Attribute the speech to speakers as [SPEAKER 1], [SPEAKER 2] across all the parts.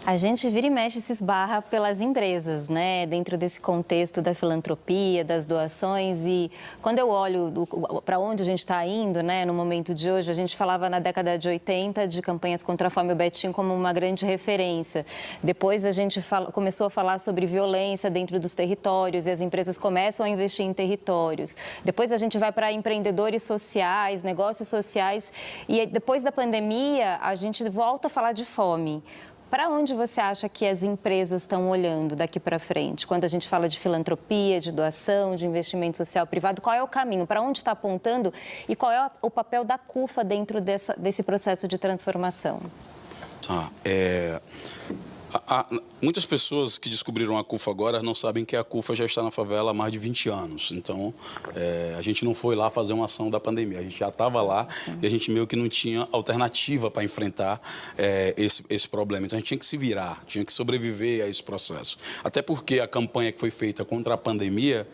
[SPEAKER 1] A gente vira e mexe e se esbarra pelas empresas, né? Dentro desse contexto da filantropia, das doações. E quando eu olho para onde a gente está indo, né? No momento de hoje, a gente falava na década de 80 de campanhas contra a fome, o Betinho como uma grande referência. Depois a gente começou a falar sobre violência dentro dos territórios e as empresas começam a investir em territórios. Depois a gente vai para empreendedores sociais, negócios sociais. E depois da pandemia, a gente volta a falar de fome. Para onde você acha que as empresas estão olhando daqui para frente? Quando a gente fala de filantropia, de doação, de investimento social privado, qual é o caminho? Para onde está apontando e qual é o papel da CUFA dentro desse processo de transformação?
[SPEAKER 2] Muitas pessoas que descobriram a CUFA agora não sabem que a CUFA já está na favela há mais de 20 anos. Então, a gente não foi lá fazer uma ação da pandemia. A gente já estava lá e a gente meio que não tinha alternativa para enfrentar esse problema. Então, a gente tinha que se virar, tinha que sobreviver a esse processo. Até porque a campanha que foi feita contra a pandemia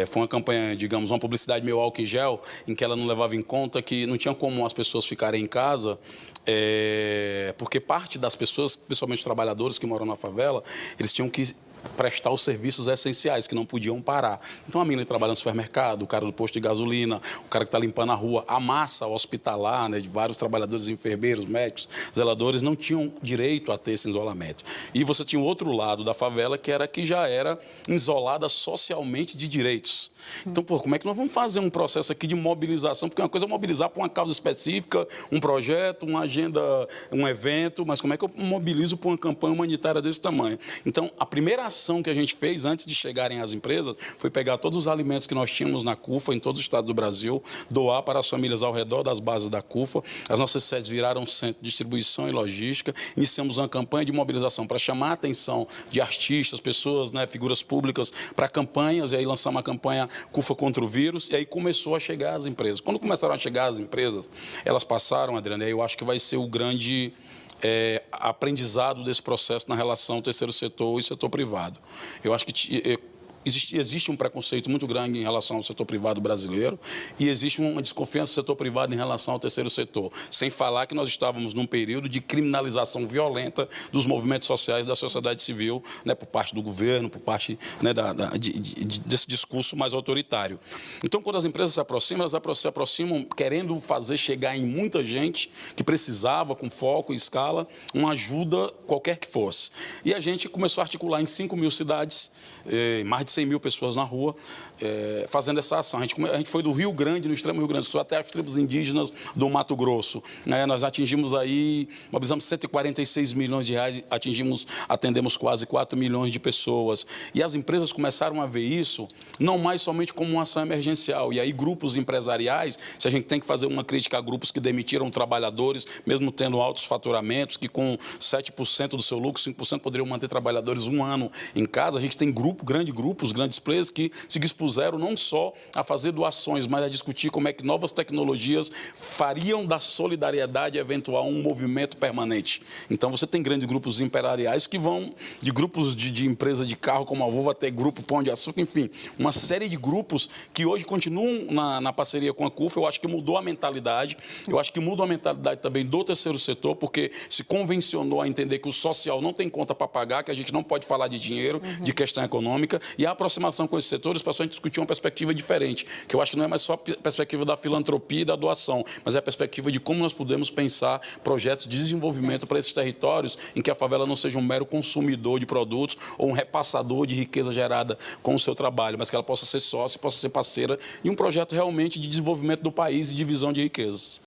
[SPEAKER 2] foi uma campanha, digamos, uma publicidade meio álcool em gel, em que ela não levava em conta que não tinha como as pessoas ficarem em casa, porque parte das pessoas, principalmente os trabalhadores que moram na favela, eles tinham que prestar os serviços essenciais, que não podiam parar. Então, a menina que trabalha no supermercado, o cara do posto de gasolina, o cara que está limpando a rua, a massa hospitalar, né, de vários trabalhadores, enfermeiros, médicos, zeladores, não tinham direito a ter esse isolamento. E você tinha o outro lado da favela, que já era isolada socialmente de direitos. Então, como é que nós vamos fazer um processo aqui de mobilização? Porque uma coisa é mobilizar para uma causa específica, um projeto, uma agenda, um evento, mas como é que eu mobilizo para uma campanha humanitária desse tamanho? Então, a primeira ação que a gente fez antes de chegarem às empresas foi pegar todos os alimentos que nós tínhamos na CUFA, em todo o estado do Brasil, doar para as famílias ao redor das bases da CUFA. As nossas sedes viraram centro de distribuição e logística. Iniciamos uma campanha de mobilização para chamar a atenção de artistas, pessoas, né, figuras públicas, para campanhas, e aí lançamos uma campanha CUFA contra o vírus, e aí começou a chegar às empresas. Quando começaram a chegar às empresas, elas passaram, Adriana, eu acho que vai ser o grande aprendizado desse processo na relação terceiro setor e setor privado. Eu acho que existe um preconceito muito grande em relação ao setor privado brasileiro e existe uma desconfiança do setor privado em relação ao terceiro setor. Sem falar que nós estávamos num período de criminalização violenta dos movimentos sociais da sociedade civil, né, por parte do governo, por parte, né, desse discurso mais autoritário. Então, quando as empresas se aproximam, elas se aproximam querendo fazer chegar em muita gente que precisava, com foco e escala, uma ajuda qualquer que fosse. E a gente começou a articular em 5.000 cidades, mais de 100 mil pessoas na rua, fazendo essa ação. A gente foi do Rio Grande, no extremo Rio Grande do Sul, até as tribos indígenas do Mato Grosso. Nós atingimos aí, mobilizamos 146 milhões de reais, atendemos quase 4 milhões de pessoas. E as empresas começaram a ver isso, não mais somente como uma ação emergencial. E aí grupos empresariais, se a gente tem que fazer uma crítica a grupos que demitiram trabalhadores, mesmo tendo altos faturamentos, que com 7% do seu lucro, 5% poderiam manter trabalhadores um ano em casa, a gente tem os grandes players que se dispuseram não só a fazer doações, mas a discutir como é que novas tecnologias fariam da solidariedade eventual um movimento permanente. Então, você tem grandes grupos empresariais que vão de grupos de empresa de carro como a Volvo até grupo Pão de Açúcar, enfim, uma série de grupos que hoje continuam na parceria com a CUFA. Eu acho que mudou a mentalidade, eu acho que muda a mentalidade também do terceiro setor, porque se convencionou a entender que o social não tem conta para pagar, que a gente não pode falar de dinheiro, de questão econômica, e a aproximação com esses setores, para a gente discutir uma perspectiva diferente, que eu acho que não é mais só a perspectiva da filantropia e da doação, mas é a perspectiva de como nós podemos pensar projetos de desenvolvimento para esses territórios em que a favela não seja um mero consumidor de produtos ou um repassador de riqueza gerada com o seu trabalho, mas que ela possa ser sócia, possa ser parceira em um projeto realmente de desenvolvimento do país e divisão de riquezas.